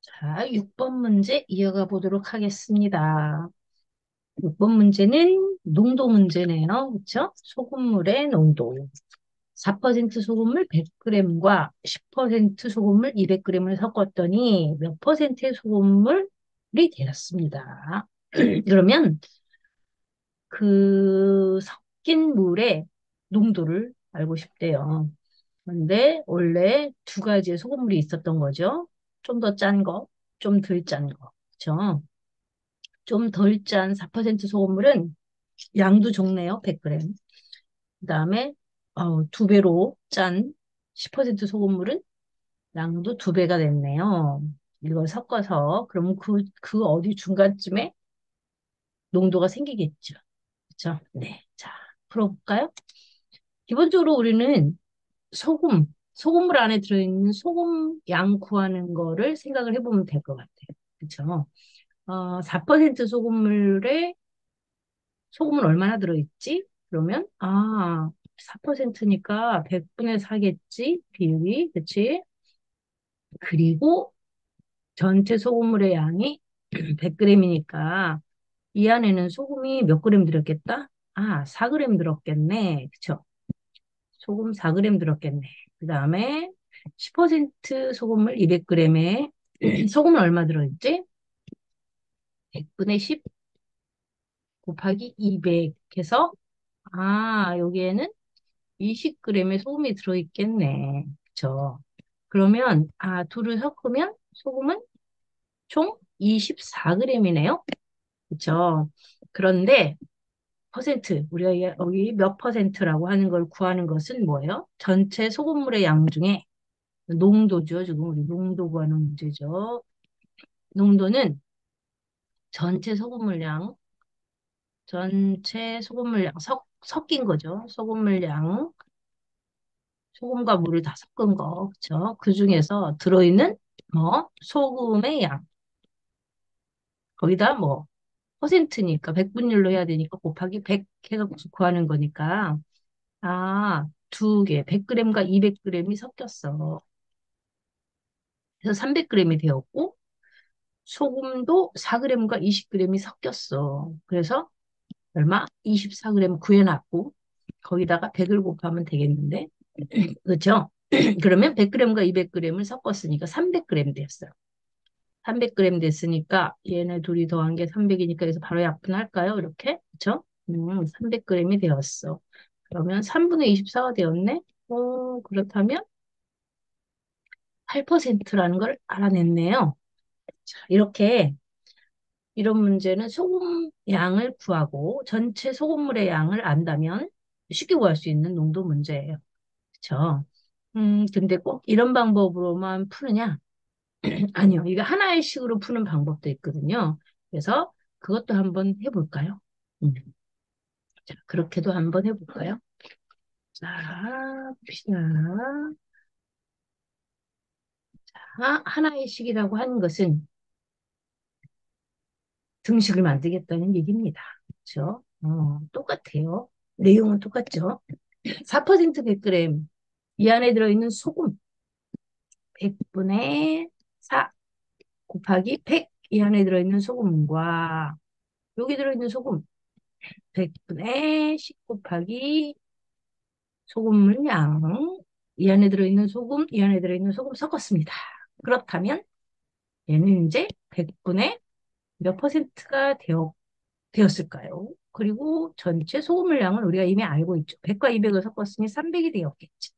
자, 6번 문제 이어가 보도록 하겠습니다. 6번 문제는 농도 문제네요. 그쵸? 소금물의 농도. 4% 소금물 100g과 10% 소금물 200g을 섞었더니 몇 퍼센트의 소금물이 되었습니다. 그러면 그 섞인 물의 농도를 알고 싶대요. 근데 원래 두 가지의 소금물이 있었던 거죠. 좀 더 짠 거, 좀 덜 짠 거. 그쵸? 좀 덜 짠 4% 소금물은 양도 적네요. 100g. 그 다음에 두 배로 짠 10% 소금물은 양도 두 배가 됐네요. 이걸 섞어서 그럼 그 어디 중간쯤에 농도가 생기겠죠. 그렇죠? 네. 자, 풀어볼까요? 기본적으로 우리는 소금물 안에 들어있는 소금 양 구하는 거를 생각을 해보면 될 것 같아요. 그렇죠? 4% 소금물에 소금은 얼마나 들어있지? 그러면, 4%니까 100분의 4겠지? 비율이, 그치? 그리고 전체 소금물의 양이 100g이니까 이 안에는 소금이 몇 그램 들었겠다? 4g 들었겠네. 그쵸? 소금 4g 들었겠네. 그 다음에 10% 소금물 200g에 소금은 얼마 들어있지? 100분의 10 곱하기 200 해서, 여기에는 20g의 소금이 들어있겠네. 그쵸? 그러면, 둘을 섞으면 소금은 총 24g이네요. 그쵸? 그런데, 우리가 여기 몇 퍼센트라고 하는 걸 구하는 것은 뭐예요? 전체 소금물의 양 중에 농도죠. 지금 우리 농도 구하는 문제죠. 농도는 전체 소금물량, 섞인 거죠. 소금과 물을 다 섞은 거, 그쵸? 그 중에서 들어있는 소금의 양. 거기다 퍼센트니까, 백분율로 해야 되니까 곱하기 100 해서 구하는 거니까, 두 개, 100g과 200g이 섞였어. 그래서 300g이 되었고, 소금도 4g과 20g이 섞였어. 그래서 얼마? 24g 구해놨고, 거기다가 100을 곱하면 되겠는데, 그렇죠? 그러면 100g과 200g을 섞었으니까 300g 됐어요. 300g 됐으니까 얘네 둘이 더한 게 300이니까 여기서 바로 약분할까요? 이렇게? 그렇죠? 300g이 되었어. 그러면 3분의 24가 되었네? 그렇다면 8%라는 걸 알아냈네요. 자, 이런 문제는 소금 양을 구하고 전체 소금물의 양을 안다면 쉽게 구할 수 있는 농도 문제예요. 그렇죠? 근데 꼭 이런 방법으로만 푸느냐? 아니요. 이거 하나의 식으로 푸는 방법도 있거든요. 그래서 그것도 한번 해볼까요? 음, 자, 그렇게도 한번 해볼까요? 자, 봅시다. 하나의 식이라고 하는 것은 등식을 만들겠다는 얘기입니다. 그렇죠? 똑같아요. 내용은 똑같죠? 4% 100g 이 안에 들어있는 소금 100분의 4 곱하기 100 이 안에 들어있는 소금과 여기 들어있는 소금 100분의 10 곱하기 소금물 양 이 안에 들어있는 소금 이 안에 들어있는 소금 섞었습니다. 그렇다면 얘는 이제 100분의 몇 퍼센트가 되었을까요? 그리고 전체 소금물 양을 우리가 이미 알고 있죠. 100과 200을 섞었으니 300이 되었겠지.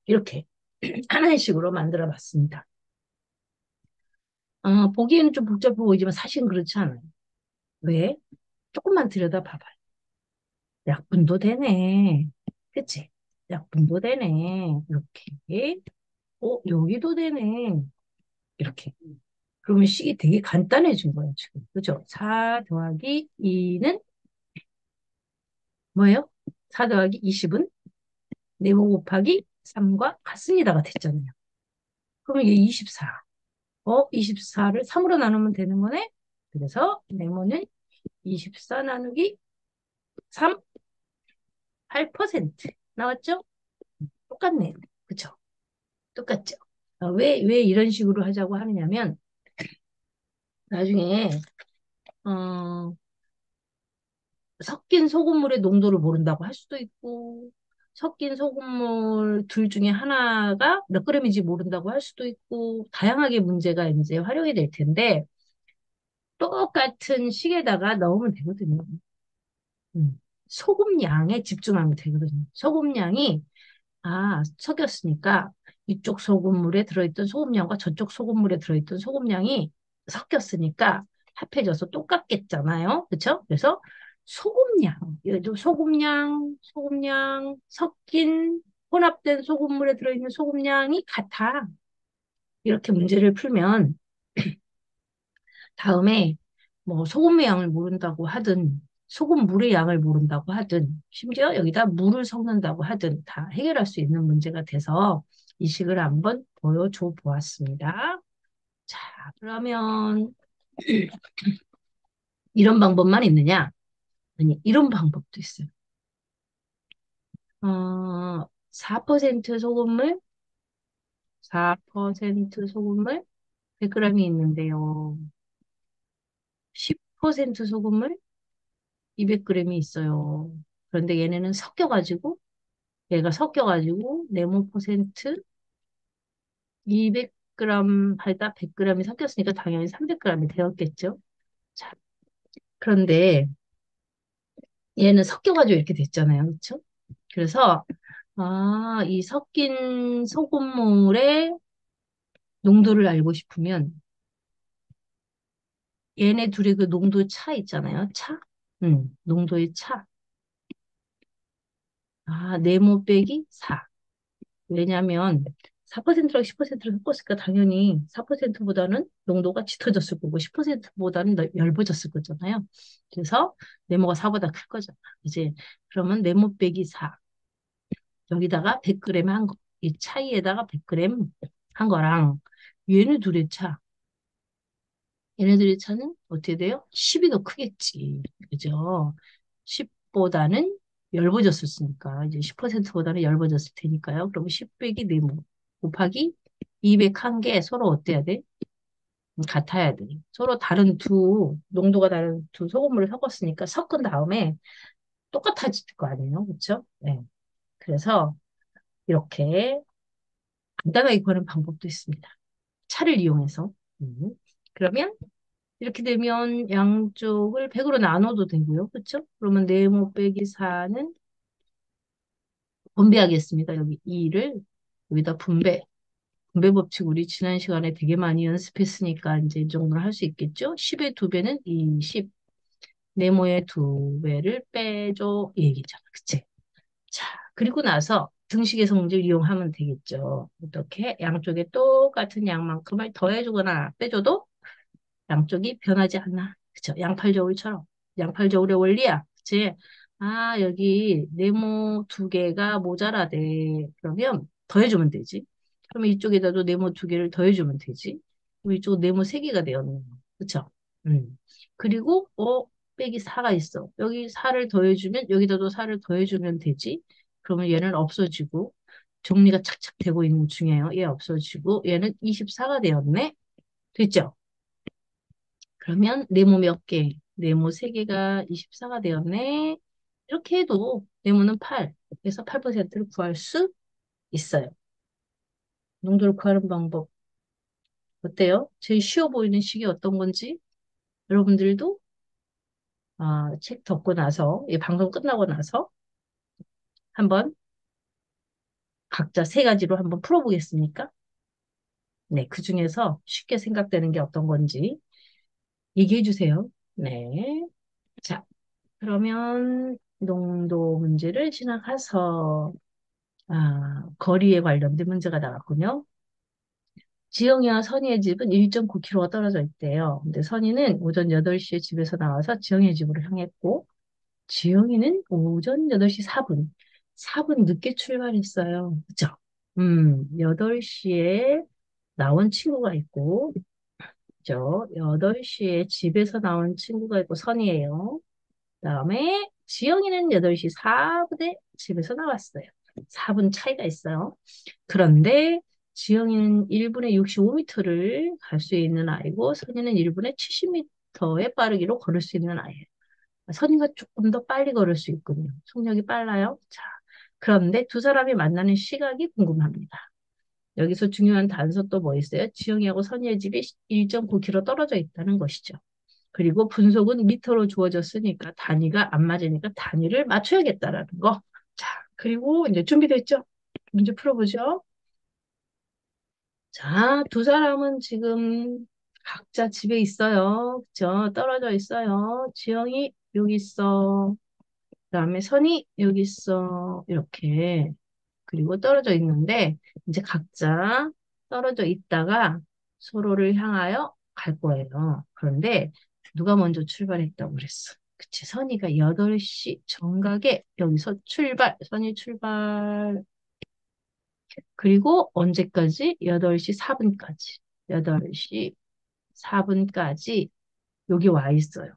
이렇게 하나의 식으로 만들어 봤습니다. 보기에는 좀 복잡해 보이지만 사실은 그렇지 않아요. 왜? 조금만 들여다봐봐요. 약분도 되네. 그치? 약분도 되네. 이렇게. 여기도 되네. 이렇게. 그러면 식이 되게 간단해진 거예요, 지금. 그죠? 4 더하기 2는 뭐예요? 4 더하기 20은 네모 곱하기 3과 같습니다가 됐잖아요. 그러면 이게 24. 24를 3으로 나누면 되는 거네? 그래서 네모는 24 나누기 3, 8% 나왔죠? 똑같네요. 그쵸? 똑같죠? 왜 이런 식으로 하자고 하느냐면, 나중에, 어, 섞인 소금물의 농도를 모른다고 할 수도 있고, 섞인 소금물 둘 중에 하나가 몇 그램인지 모른다고 할 수도 있고, 다양하게 문제가 이제 활용이 될 텐데, 똑같은 식에다가 넣으면 되거든요. 소금 양에 집중하면 되거든요. 소금 양이, 섞였으니까 이쪽 소금물에 들어있던 소금량과 저쪽 소금물에 들어있던 소금량이 섞였으니까 합해져서 똑같겠잖아요. 그렇죠? 그래서 소금량, 얘도 소금량, 섞인 혼합된 소금물에 들어있는 소금량이 같아. 이렇게 문제를 풀면 다음에 뭐 소금의 양을 모른다고 하든 소금물의 양을 모른다고 하든 심지어 여기다 물을 섞는다고 하든 다 해결할 수 있는 문제가 돼서 이 식을 한번 보여줘 보았습니다. 자, 그러면 이런 방법만 있느냐? 아니, 이런 방법도 있어요. 4% 소금물, 4% 소금물 100g이 있는데요. 10% 소금물 200g이 있어요. 그런데 얘가 섞여가지고 네모 퍼센트 200g 할다 100g이 섞였으니까 당연히 300g이 되었겠죠. 자, 그런데 얘는 섞여가지고 이렇게 됐잖아요. 그렇죠? 그래서 이 섞인 소금물의 농도를 알고 싶으면 얘네 둘의 그 농도 차 있잖아요. 차? 농도의 차. 네모 빼기 4. 왜냐하면 4%랑 10%를 섞었으니까 당연히 4%보다는 농도가 짙어졌을 거고 10%보다는 얇아졌을 거잖아요. 그래서 네모가 4보다 클 거잖아. 이제 그러면 네모 빼기 4 여기다가 100g 한 거. 이 차이에다가 100g 한 거랑 얘네 둘의 차. 얘네들의 차는 어떻게 돼요? 10이 더 크겠지. 그죠? 10보다는 얇아졌었으니까 이제 10%보다는 얇아졌을 테니까요. 그러면 10 빼기 네모 곱하기 200한 개 서로 어때야 돼? 같아야 돼. 서로 농도가 다른 두 소금물을 섞었으니까 섞은 다음에 똑같아질 거 아니에요. 그렇죠? 네. 그래서 이렇게 간단하게 구하는 방법도 있습니다. 차를 이용해서. 음. 그러면 이렇게 되면 양쪽을 100으로 나눠도 되고요. 그렇죠? 그러면 네모 빼기 4는 분배하겠습니다. 여기 2를 여기다 분배 법칙 우리 지난 시간에 되게 많이 연습했으니까 이제 이 정도는 할 수 있겠죠? 10의 2배는 20. 네모의 2배를 빼줘. 이 얘기잖아. 그치? 자, 그리고 나서 등식의 성질을 이용하면 되겠죠. 어떻게? 양쪽에 똑같은 양만큼을 더해주거나 빼줘도 양쪽이 변하지 않나. 그쵸? 양팔저울처럼. 양팔저울의 원리야. 그치? 여기 네모 2개가 모자라대. 그러면 더해주면 되지. 그러면 이쪽에다도 네모 2개를 더해주면 되지. 그럼 이쪽 네모 3개가 되었네. 그쵸? 그리고, 빼기 4가 있어. 여기 4를 더해주면, 여기다도 4를 더해주면 되지. 그러면 얘는 없어지고, 정리가 착착 되고 있는 중이에요. 얘 없어지고, 얘는 24가 되었네. 됐죠? 그러면 네모 몇 개? 네모 3개가 24가 되었네. 이렇게 해도 네모는 8. 그래서 8%를 구할 수 있어요. 농도를 구하는 방법 어때요? 제일 쉬워 보이는 식이 어떤 건지 여러분들도 책 덮고 나서 이 방송 끝나고 나서 한번 각자 세 가지로 한번 풀어보겠습니까? 네, 그 중에서 쉽게 생각되는 게 어떤 건지 얘기해 주세요. 네. 자, 그러면 농도 문제를 지나가서 거리에 관련된 문제가 나왔군요. 지영이와 선희의 집은 1.9km가 떨어져 있대요. 근데 선희는 오전 8시에 집에서 나와서 지영이의 집으로 향했고, 지영이는 오전 8시 4분, 4분 늦게 출발했어요. 그쵸? 8시에 나온 친구가 있고, 그죠? 8시에 집에서 나온 친구가 있고, 선이에요. 그다음에 지영이는 8시 4분에 집에서 나왔어요. 4분 차이가 있어요. 그런데 지영이는 1분에 65m를 갈 수 있는 아이고, 선이는 1분에 70m의 빠르기로 걸을 수 있는 아이예요. 선이가 조금 더 빨리 걸을 수 있군요. 속력이 빨라요. 자, 그런데 두 사람이 만나는 시각이 궁금합니다. 여기서 중요한 단서 또 뭐 있어요? 지영이하고 선이의 집이 1.9km 떨어져 있다는 것이죠. 그리고 분속은 미터로 주어졌으니까 단위가 안 맞으니까 단위를 맞춰야겠다라는 거. 자, 그리고 이제 준비됐죠? 문제 풀어보죠. 자, 두 사람은 지금 각자 집에 있어요. 그죠? 떨어져 있어요. 지영이 여기 있어. 그다음에 선이 여기 있어. 이렇게. 그리고 떨어져 있는데 이제 각자 떨어져 있다가 서로를 향하여 갈 거예요. 그런데 누가 먼저 출발했다고 그랬어. 그치? 선이가 8시 정각에 여기서 출발. 선이 출발. 그리고 언제까지? 8시 4분까지. 8시 4분까지 여기 와 있어요.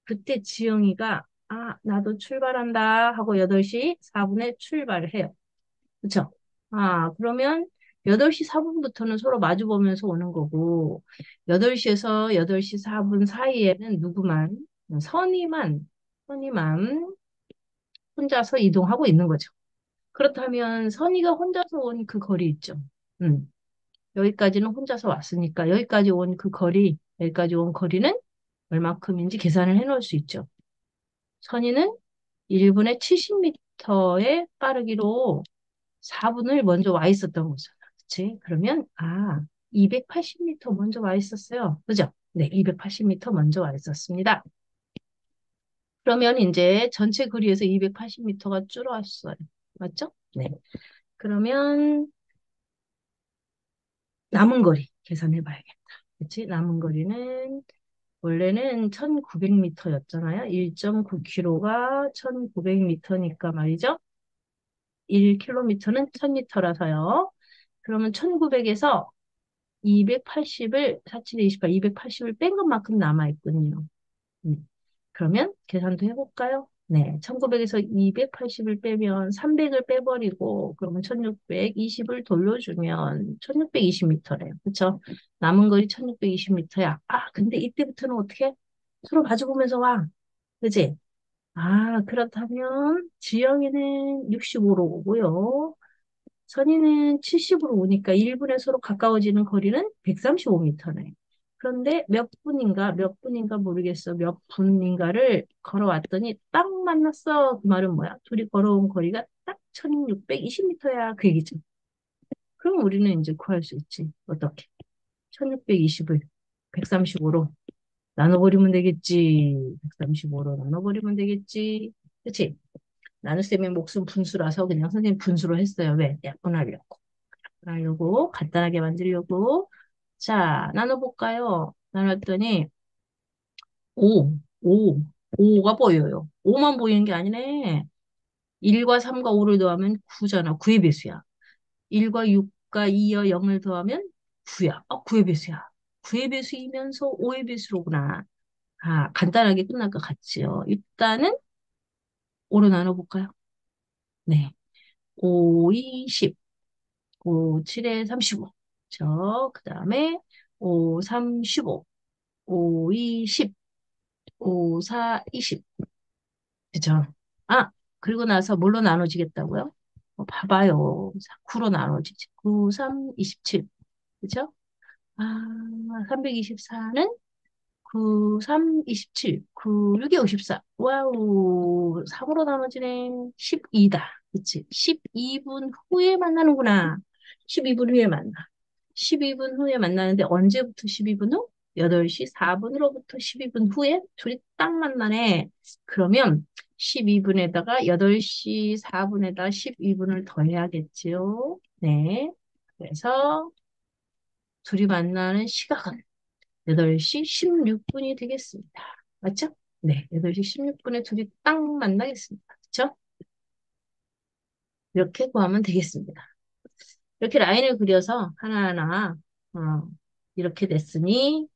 그때 지영이가 나도 출발한다 하고 8시 4분에 출발을 해요. 그쵸? 그러면 8시 4분부터는 서로 마주 보면서 오는 거고, 8시에서 8시 4분 사이에는 누구만, 선이만, 선이만 혼자서 이동하고 있는 거죠. 그렇다면 선이가 혼자서 온 그 거리 있죠. 음, 여기까지는 혼자서 왔으니까 여기까지 온 그 거리, 여기까지 온 거리는 얼마큼인지 계산을 해 놓을 수 있죠. 선이는 1분에 70m의 빠르기로 4분을 먼저 와 있었던 거잖아. 그치? 그러면, 280m 먼저 와 있었어요. 그죠? 네, 280m 먼저 와 있었습니다. 그러면 이제 전체 거리에서 280m가 줄어왔어요. 맞죠? 네. 그러면 남은 거리 계산해 봐야겠다. 그치? 남은 거리는 원래는 1900m였잖아요. 1.9km가 1900m니까 말이죠. 1km는 1000m라서요. 그러면 1900에서 280을, 47, 28, 280을 뺀 것만큼 남아있군요. 그러면 계산도 해볼까요? 네. 1900에서 280을 빼면 300을 빼버리고, 그러면 1620을 돌려주면 1620m래요. 그쵸? 남은 거리 1620m야. 근데 이때부터는 어떻게? 서로 마주보면서 와. 그지? 그렇다면 지영이는 65로 오고요. 선의는 70으로 오니까 1분에 서로 가까워지는 거리는 135m네. 그런데 몇 분인가 모르겠어. 몇 분인가를 걸어왔더니 딱 만났어. 그 말은 뭐야? 둘이 걸어온 거리가 딱 1620m야. 그 얘기죠. 그럼 우리는 이제 구할 수 있지. 어떻게? 1620을 135로 나눠버리면 되겠지. 135로 나눠버리면 되겠지. 그치? 나눗셈의 몫은 분수라서 그냥 선생님 분수로 했어요. 왜? 약분하려고. 간단하게 만들려고. 자, 나눠볼까요? 나눴더니, 5, 5, 5가 보여요. 5만 보이는 게 아니네. 1과 3과 5를 더하면 9잖아. 9의 배수야. 1과 6과 2와 0을 더하면 9야. 9의 배수야. 9의 배수이면서 5의 배수로구나. 간단하게 끝날 것 같지요. 일단은 5로 나눠볼까요? 네. 5, 2, 10. 5, 7에 35. 그 다음에 5, 3, 15. 5, 2, 10. 5, 4, 20. 그죠? 아, 그리고 나서 뭘로 나눠지겠다고요? 봐봐요. 9로 나눠지지. 9, 3, 27. 그죠? 324는 9, 3, 27. 9, 6이 54. 와우. 3으로 나눠지네. 12다. 그치? 12분 후에 만나는구나. 12분 후에 만나. 12분 후에 만나는데 언제부터 12분 후? 8시 4분으로부터 12분 후에 둘이 딱 만나네. 그러면 12분에다가 8시 4분에다 12분을 더해야겠지요. 네. 그래서 둘이 만나는 시각은 8시 16분이 되겠습니다. 맞죠? 네. 8시 16분에 둘이 딱 만나겠습니다. 그쵸? 이렇게 구하면 되겠습니다. 이렇게 라인을 그려서 하나하나 어, 이렇게 됐으니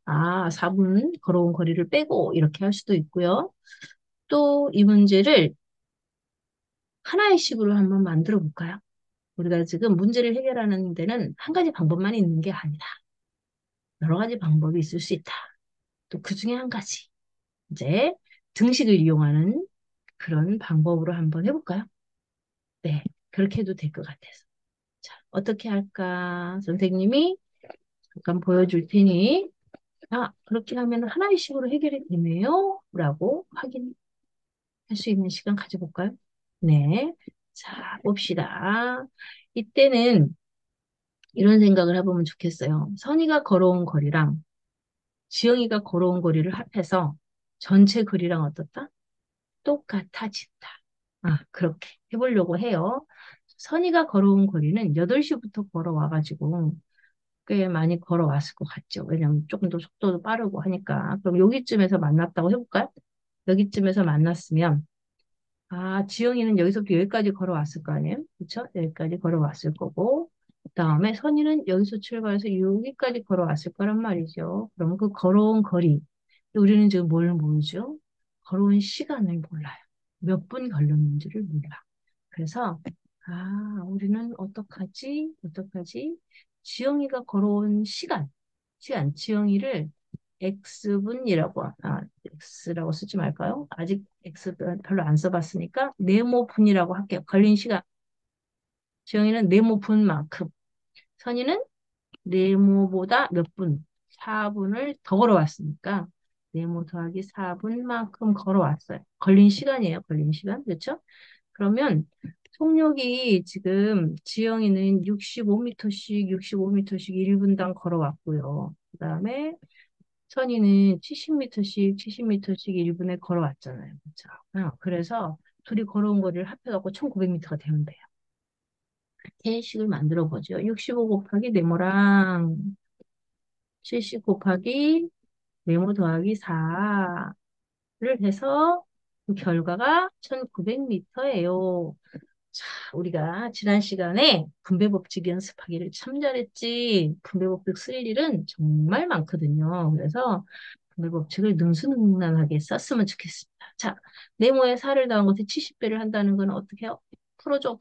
4분 걸어온 거리를 빼고 이렇게 할 수도 있고요. 또 이 문제를 하나의 식으로 한번 만들어 볼까요? 우리가 지금 문제를 해결하는 데는 한 가지 방법만 있는 게 아니다. 여러 가지 방법이 있을 수 있다. 또 그 중에 한 가지. 이제 등식을 이용하는 그런 방법으로 한번 해볼까요? 네. 그렇게 해도 될 것 같아서. 자, 어떻게 할까? 선생님이 잠깐 보여줄 테니, 아, 그렇게 하면 하나의 식으로 해결이 되네요. 라고 확인할 수 있는 시간 가져볼까요? 네. 자, 봅시다. 이때는 이런 생각을 해보면 좋겠어요. 선이가 걸어온 거리랑 지영이가 걸어온 거리를 합해서 전체 거리랑 어떻다? 똑같아진다. 아, 그렇게 해보려고 해요. 선이가 걸어온 거리는 8시부터 걸어와가지고 꽤 많이 걸어왔을 것 같죠. 왜냐면 조금 더 속도도 빠르고 하니까. 그럼 여기쯤에서 만났다고 해볼까요? 여기쯤에서 만났으면, 아, 지영이는 여기서부터 여기까지 걸어왔을 거 아니에요? 그쵸? 여기까지 걸어왔을 거고, 그 다음에 선이는 여기서 출발해서 여기까지 걸어왔을 거란 말이죠. 그럼 그 걸어온 거리, 우리는 지금 뭘 모르죠? 걸어온 시간을 몰라요. 몇 분 걸렸는지를 몰라. 그래서, 아, 우리는 어떡하지? 어떡하지? 지영이가 걸어온 지영이를 X라고 쓰지 말까요? 아직 X 별로 안 써봤으니까, 네모분이라고 할게요. 걸린 시간. 지영이는 네모분만큼. 선이는 네모보다 몇 분? 4분을 더 걸어왔으니까, 네모 더하기 4분만큼 걸어왔어요. 걸린 시간이에요. 걸린 시간. 그렇죠? 그러면 속력이 지금 지영이는 65m씩 1분당 걸어왔고요. 그 다음에 선이는 70m씩 1분에 걸어왔잖아요. 그렇죠? 그래서 둘이 걸어온 거리를 합해갖고 1900m가 되면 돼요. 이렇게 식을 만들어 보죠. 65 곱하기 네모랑 70 곱하기 네모 더하기 4를 해서 그 결과가 1900m예요. 자, 우리가 지난 시간에 분배법칙 연습하기를 참 잘했지. 분배법칙 쓸 일은 정말 많거든요. 그래서 분배법칙을 능수능란하게 썼으면 좋겠습니다. 자, 네모에 4를 더한 것에 70배를 한다는 건 어떻게 해요? 풀어줘.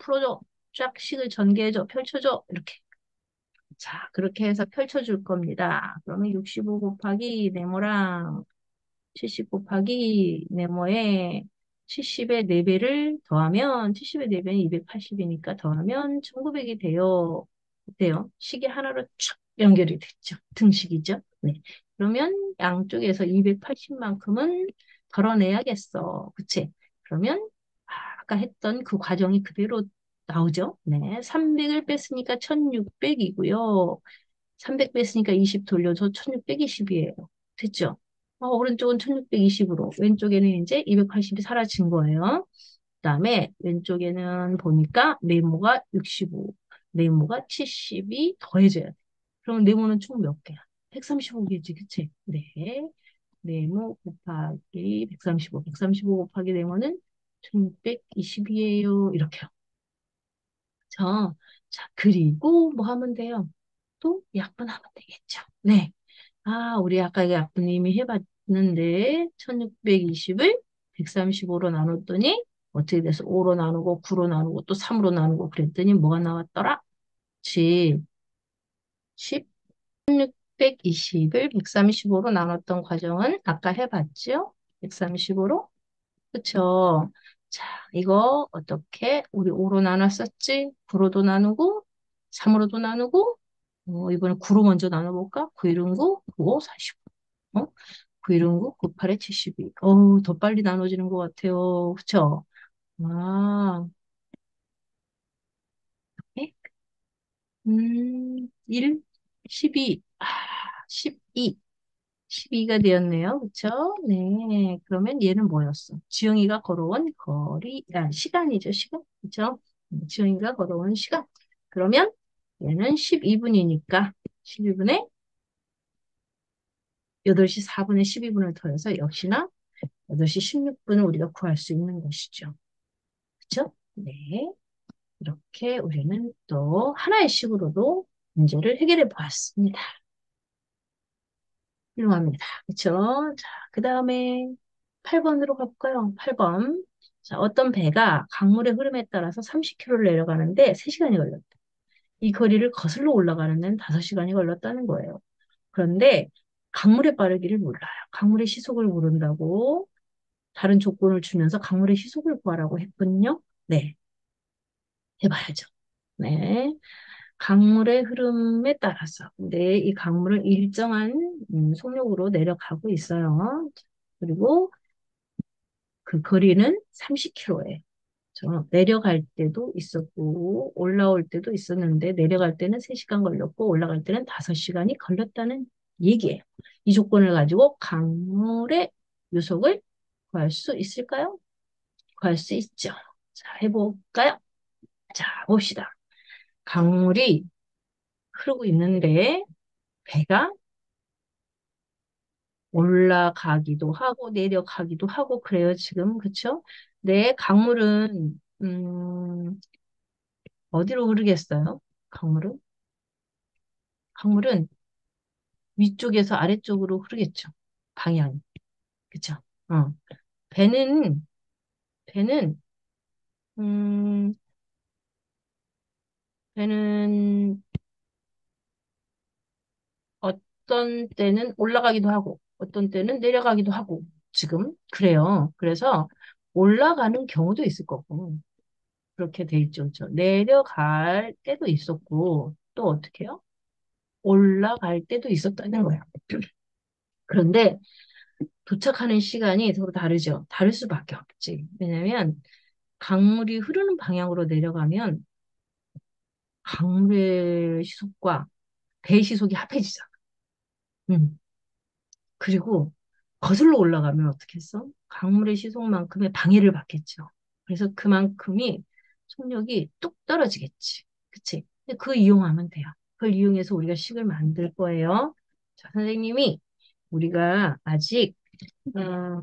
쫙 식을 전개해줘, 펼쳐줘. 이렇게. 자, 그렇게 해서 펼쳐줄 겁니다. 그러면 65 곱하기 네모랑 70 곱하기 네모에 70의 4배를 더하면 70의 4배는 280이니까 더하면 1900이 돼요. 어때요? 식이 하나로 촥 연결이 됐죠. 등식이죠. 네. 그러면 양쪽에서 280만큼은 덜어내야겠어. 그치? 그러면 아까 했던 그 과정이 그대로 나오죠. 네. 300을 뺐으니까 1600이고요. 300 뺐으니까 20 돌려서 1620이에요. 됐죠? 오른쪽은 1620으로, 왼쪽에는 이제 280이 사라진 거예요. 그 다음에 왼쪽에는 보니까 네모가 65, 네모가 70이 더해져야 돼. 그럼 네모는 총 몇 개야? 135개지, 그치? 네. 네모 곱하기 135 곱하기 네모는 1620이에요. 이렇게요. 자, 그리고 뭐 하면 돼요? 또 약분하면 되겠죠. 네. 아, 우리 아까 약분님이 해봤는데, 1620을 135로 나눴더니, 어떻게 돼서 5로 나누고, 9로 나누고, 또 3으로 나누고, 그랬더니 뭐가 나왔더라? 지 1620을 135로 나눴던 과정은 아까 해봤죠? 135로? 그쵸? 자, 이거 어떻게? 우리 5로 나눴었지? 9로도 나누고, 3으로도 나누고, 이번에 9로 먼저 나눠볼까? 9, 1은 9, 9, 5, 45. 어? 9, 1은 9, 9, 8에 72. 더 빨리 나눠지는 것 같아요. 그쵸? 아, 네? 1, 12, 12. 12가 되었네요. 그쵸? 네. 그러면 얘는 뭐였어? 지영이가 걸어온 시간이죠, 시간. 그쵸? 지영이가 걸어온 시간. 그러면 얘는 12분이니까 12분에 8시 4분에 12분을 더해서 역시나 8시 16분을 우리가 구할 수 있는 것이죠. 그쵸? 네. 이렇게 우리는 또 하나의 식으로도 문제를 해결해 보았습니다. 훌륭합니다. 그쵸? 자, 그 다음에 8번으로 가볼까요? 8번. 자, 어떤 배가 강물의 흐름에 따라서 30km를 내려가는데 3시간이 걸렸다. 이 거리를 거슬러 올라가는 데는 5시간이 걸렸다는 거예요. 그런데 강물의 빠르기를 몰라요. 강물의 시속을 모른다고 다른 조건을 주면서 강물의 시속을 구하라고 했군요. 네, 해봐야죠. 네. 강물의 흐름에 따라서. 근데 이 강물은 일정한 속력으로 내려가고 있어요. 그리고 그 거리는 30km예요. 내려갈 때도 있었고, 올라올 때도 있었는데, 내려갈 때는 3시간 걸렸고, 올라갈 때는 5시간이 걸렸다는 얘기예요. 이 조건을 가지고 강물의 요속을 구할 수 있을까요? 구할 수 있죠. 자, 해볼까요? 자, 봅시다. 강물이 흐르고 있는데, 배가 올라가기도 하고, 내려가기도 하고, 그래요, 지금. 그쵸? 네, 강물은, 어디로 흐르겠어요? 강물은? 강물은 위쪽에서 아래쪽으로 흐르겠죠. 방향이. 그쵸? 어. 배는, 배는, 음, 배는 어떤 때는 올라가기도 하고, 어떤 때는 내려가기도 하고, 지금. 그래요. 그래서 올라가는 경우도 있을 거고, 그렇게 돼 있죠. 그쵸? 내려갈 때도 있었고, 또 어떻게 해요? 올라갈 때도 있었다는 거야. 그런데 도착하는 시간이 서로 다르죠. 다를 수밖에 없지. 왜냐면 강물이 흐르는 방향으로 내려가면 강물의 시속과 배 시속이 합해지잖아. 음. 그리고 거슬러 올라가면 어떻겠어? 강물의 시속만큼의 방해를 받겠죠. 그래서 그만큼이 속력이 뚝 떨어지겠지. 그치? 근데 그 이용하면 돼요. 그걸 이용해서 우리가 식을 만들 거예요. 자, 선생님이 우리가 아직 어,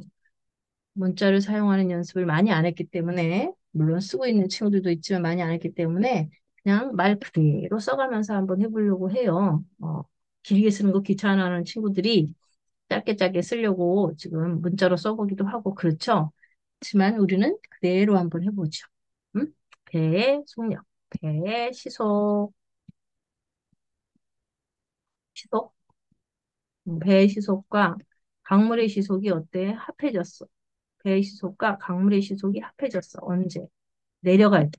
문자를 사용하는 연습을 많이 안 했기 때문에, 물론 쓰고 있는 친구들도 있지만 많이 안 했기 때문에, 그냥 말 그대로 써가면서 한번 해보려고 해요. 길게 쓰는 거 귀찮아하는 친구들이 짧게 짧게 쓰려고 지금 문자로 써보기도 하고, 그렇죠? 하지만 우리는 그대로 한번 해보죠. 음? 배의 속력, 배의 시속, 시속, 배의 시속과 강물의 시속이 어때? 합해졌어. 배의 시속과 강물의 시속이 합해졌어. 언제? 내려갈 때.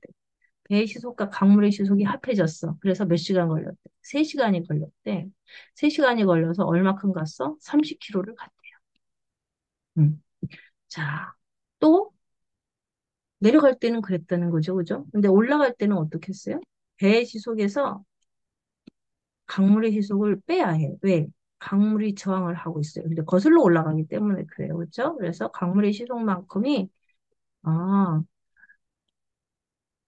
배의 시속과 강물의 시속이 합해졌어. 그래서 몇 시간 걸렸대? 3시간이 걸렸대. 3시간이 걸려서 얼마큼 갔어? 30km를 갔대요. 음. 자, 또 내려갈 때는 그랬다는 거죠. 그죠? 근데 올라갈 때는 어떻게 했어요? 배의 시속에서 강물의 시속을 빼야 해. 왜? 강물이 저항을 하고 있어요. 근데 거슬러 올라가기 때문에 그래요. 그죠? 그래서 강물의 시속만큼이, 아,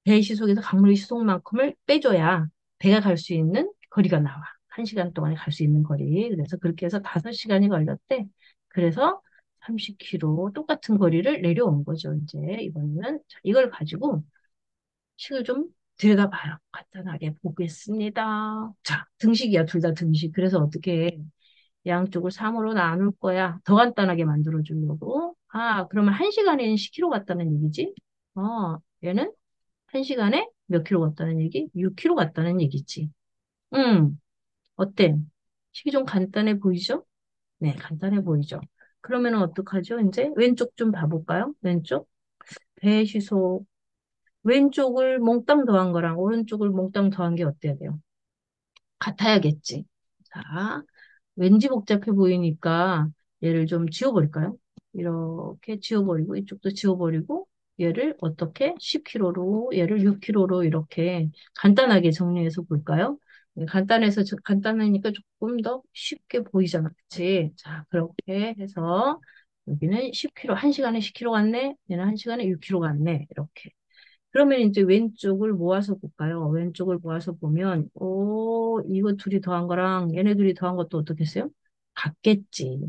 배 시속에서 강물의 시속만큼을 빼줘야 배가 갈 수 있는 거리가 나와. 1시간 동안에 갈 수 있는 거리. 그래서 그렇게 해서 5시간이 걸렸대. 그래서 30km 똑같은 거리를 내려온 거죠. 이제 이거는 자, 이걸 가지고 식을 좀 들여다봐요. 간단하게 보겠습니다. 자, 등식이야. 둘 다 등식. 그래서 어떻게 해? 양쪽을 3으로 나눌 거야. 더 간단하게 만들어 주려고. 아, 그러면 1시간에는 10km 갔다는 얘기지? 얘는 1시간에 몇 킬로 갔다는 얘기? 6km 갔다는 얘기지. 어때? 식이 좀 간단해 보이죠? 네, 간단해 보이죠? 그러면 어떡하죠? 이제 왼쪽 좀 봐볼까요? 왼쪽. 배시속. 왼쪽을 몽땅 더한 거랑 오른쪽을 몽땅 더한 게 어때야 돼요? 같아야겠지. 자, 왠지 복잡해 보이니까 얘를 좀 지워버릴까요? 이렇게 지워버리고 이쪽도 지워버리고 얘를 어떻게 10kg로 얘를 6kg로 이렇게 간단하게 정리해서 볼까요? 간단해서 간단하니까 조금 더 쉽게 보이잖아. 그치? 자, 그렇게 해서 여기는 10kg, 1시간에 10kg 갔네. 얘는 1시간에 6kg 갔네. 이렇게. 그러면 이제 왼쪽을 모아서 볼까요? 왼쪽을 모아서 보면, 이거 둘이 더한 거랑 얘네 둘이 더한 것도 어떻게 했어요? 같겠지.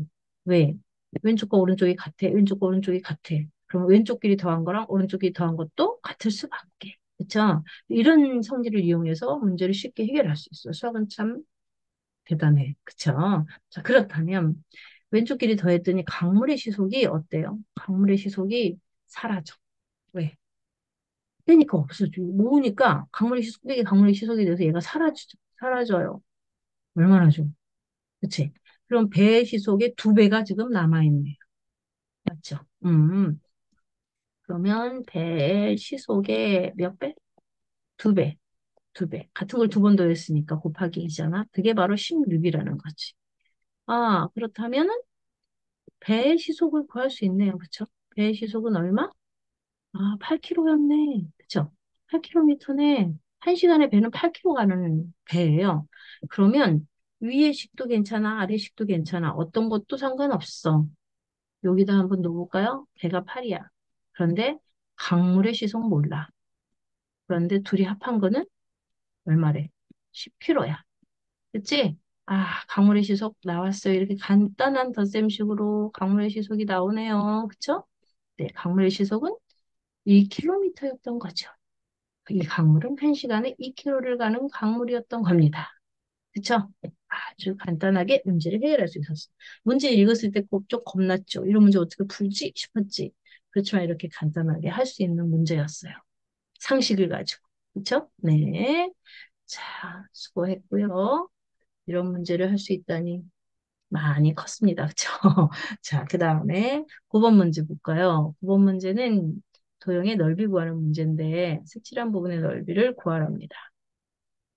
왜? 왼쪽과 오른쪽이 같아. 왼쪽과 오른쪽이 같아. 그럼 왼쪽끼리 더한 거랑 오른쪽끼리 더한 것도 같을 수밖에. 그쵸? 이런 성질을 이용해서 문제를 쉽게 해결할 수 있어. 수학은 참 대단해. 그쵸? 자, 그렇다면, 왼쪽끼리 더했더니 강물의 시속이 어때요? 강물의 시속이 사라져. 왜? 빼니까 없어져. 모으니까 강물이 희석이 돼서 얘가 사라져요. 얼마나 좋아. 그치? 그럼 배의 시속의 두 배가 지금 남아있네요. 맞죠? 그러면 배의 시속의 몇 배? 두 배. 두 배. 같은 걸 두 번 더했으니까 곱하기 2잖아. 그게 바로 16이라는 거지. 아, 그렇다면은 배의 시속을 구할 수 있네요. 그쵸? 배의 시속은 얼마? 아, 8km였네. 그쵸? 8km네. 1시간에 배는 8km 가는 배예요. 그러면 위의 식도 괜찮아? 아래 식도 괜찮아? 어떤 것도 상관없어. 여기다 한번 넣어볼까요? 배가 8이야. 그런데 강물의 시속 몰라. 그런데 둘이 합한 거는 얼마래? 10km야. 그치? 아, 강물의 시속 나왔어요. 이렇게 간단한 덧셈식으로 강물의 시속이 나오네요. 그쵸? 네, 강물의 시속은 1km였던 거죠. 이 강물은 1시간에 2km를 가는 강물이었던 겁니다. 그쵸? 아주 간단하게 문제를 해결할 수 있었어. 문제 읽었을 때 좀 겁났죠. 이런 문제 어떻게 풀지 싶었지. 그렇지만 이렇게 간단하게 할 수 있는 문제였어요. 상식을 가지고. 그쵸? 네. 자, 수고했고요. 이런 문제를 할 수 있다니 많이 컸습니다. 그쵸? 자, 그 다음에 9번 문제 볼까요? 9번 문제는 도형의 넓이 구하는 문제인데 색칠한 부분의 넓이를 구하랍니다.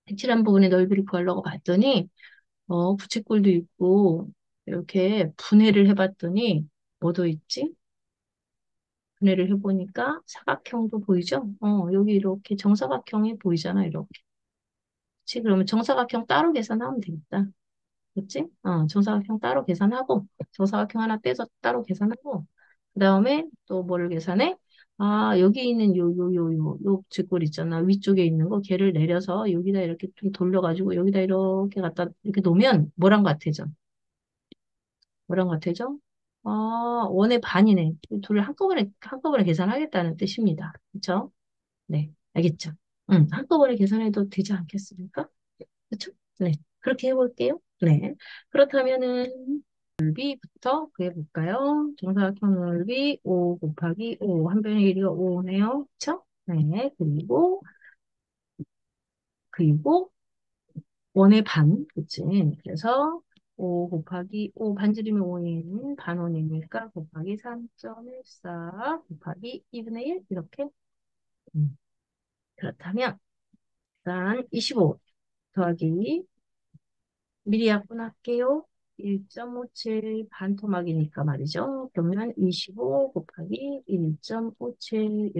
색칠한 부분의 넓이를 구하려고 봤더니 부채꼴도 있고 이렇게 분해를 해봤더니 뭐도 있지? 분해를 해보니까 사각형도 보이죠? 여기 이렇게 정사각형이 보이잖아, 이렇게. 그치? 그러면 정사각형 따로 계산하면 되겠다. 그치? 정사각형 따로 계산하고, 정사각형 하나 떼서 따로 계산하고, 그 다음에 또 뭐를 계산해? 아, 여기 있는 요 쥐꼴 있잖아. 위쪽에 있는 거, 걔를 내려서 여기다 이렇게 좀 돌려가지고, 여기다 이렇게 갖다, 이렇게 놓으면 뭐랑 같아져? 뭐랑 같아져? 아, 원의 반이네. 둘을 한꺼번에 계산하겠다는 뜻입니다. 그쵸? 네, 알겠죠? 응, 한꺼번에 계산해도 되지 않겠습니까? 그쵸? 네, 그렇게 해볼게요. 네. 그렇다면은, 넓이부터 구해볼까요? 정사각형 넓이 5 곱하기 5. 한 변의 길이가 5네요. 그쵸? 네. 그리고 원의 반. 그치? 그래서 5 곱하기 5 반지름이 5인 반원이니까 곱하기 3.14 곱하기 2분의 1 이렇게. 음. 그렇다면 일단 25 더하기 미리 약분할게요. 1.57 반토막이니까 말이죠. 그러면 25 곱하기 1.57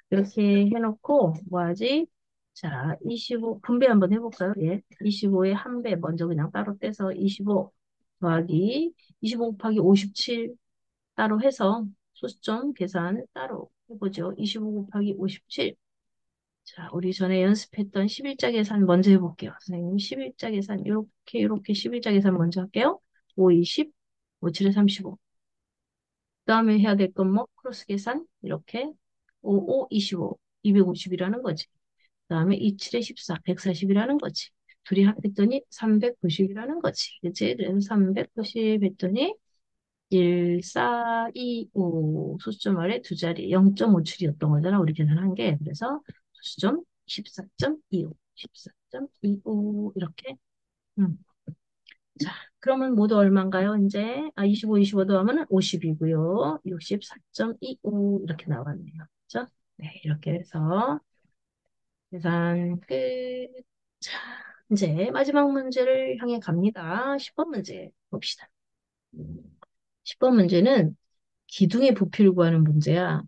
이렇게 해놓고 뭐하지? 자, 25 분배 한번 해볼까요? 예, 25의 한 배 먼저 그냥 따로 떼서 25 더하기 25 곱하기 57 따로 해서 소수점 계산 따로 해보죠. 25 곱하기 57 자, 우리 전에 연습했던 11자 계산 먼저 해볼게요. 선생님, 11자 계산, 이렇게 11자 계산 먼저 할게요. 5, 20, 5, 7에 35. 그 다음에 해야 될 건 뭐? 크로스 계산, 이렇게. 5, 5, 25, 250이라는 거지. 그 다음에 2, 7에 14, 140이라는 거지. 둘이 합했더니 390이라는 거지. 그치? 그래서 390 했더니 1, 4, 2, 5 소수점 아래 두 자리 0.57이었던 거잖아. 우리 계산한 게. 그래서 소수점 14.25, 14.25 이렇게. 음. 자, 그러면 모두 얼마인가요? 이제 25, 25 더하면 50이고요. 64.25 이렇게 나왔네요. 그렇죠? 네, 이렇게 해서 계산 끝. 자, 이제 마지막 문제를 향해 갑니다. 10번 문제 봅시다. 10번 문제는 기둥의 부피를 구하는 문제야.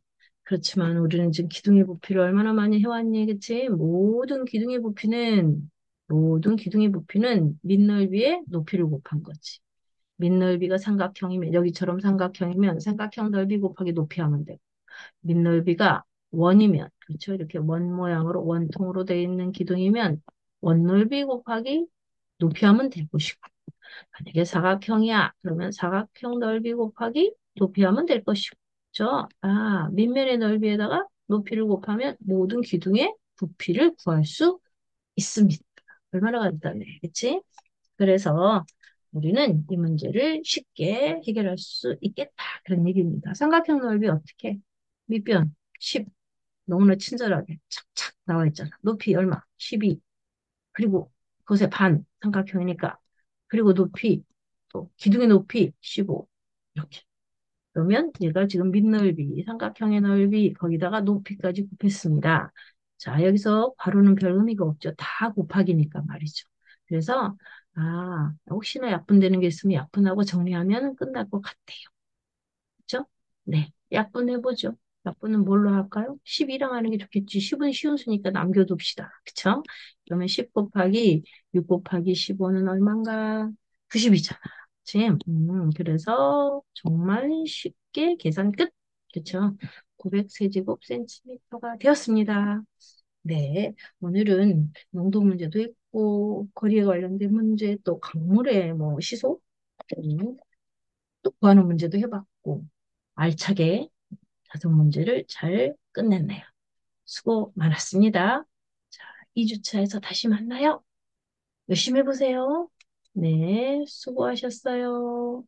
그렇지만 우리는 지금 기둥의 부피를 얼마나 많이 해왔니, 그치? 모든 기둥의 부피는 밑넓이의 높이를 곱한 거지. 밑넓이가 삼각형이면, 여기처럼 삼각형이면 삼각형 넓이 곱하기 높이 하면 되고, 밑넓이가 원이면, 그렇죠? 이렇게 원 모양으로, 원통으로 되어 있는 기둥이면, 원 넓이 곱하기 높이 하면 될 것이고, 만약에 사각형이야. 그러면 사각형 넓이 곱하기 높이 하면 될 것이고. 그죠? 아, 밑면의 넓이에다가 높이를 곱하면 모든 기둥의 부피를 구할 수 있습니다. 얼마나 간단해. 그치? 그래서 우리는 이 문제를 쉽게 해결할 수 있겠다. 그런 얘기입니다. 삼각형 넓이 어떻게? 밑변 10. 너무나 친절하게 착착 나와 있잖아. 높이 얼마? 12. 그리고 그것의 반, 삼각형이니까. 그리고 높이, 또 기둥의 높이 15. 이렇게. 그러면 얘가 지금 밑넓이, 삼각형의 넓이, 거기다가 높이까지 곱했습니다. 자, 여기서 괄호는 별 의미가 없죠. 다 곱하기니까 말이죠. 그래서, 혹시나 약분되는 게 있으면 약분하고 정리하면 끝날 것 같아요. 그죠? 네. 약분해보죠. 약분은 뭘로 할까요? 10이랑 하는 게 좋겠지. 10은 쉬운 수니까 남겨둡시다. 그쵸? 그러면 10 곱하기 6 곱하기 15는 얼마인가? 90이잖아. 그치? 그래서 정말 쉽게 계산 끝. 그쵸? 900세제곱센티미터가 되었습니다. 네. 오늘은 농도 문제도 있고, 거리에 관련된 문제, 또 강물의 뭐 시속, 음, 또 구하는 문제도 해봤고, 알차게 5문제를 잘 끝냈네요. 수고 많았습니다. 자, 2주차에서 다시 만나요. 열심히 해보세요. 네, 수고하셨어요.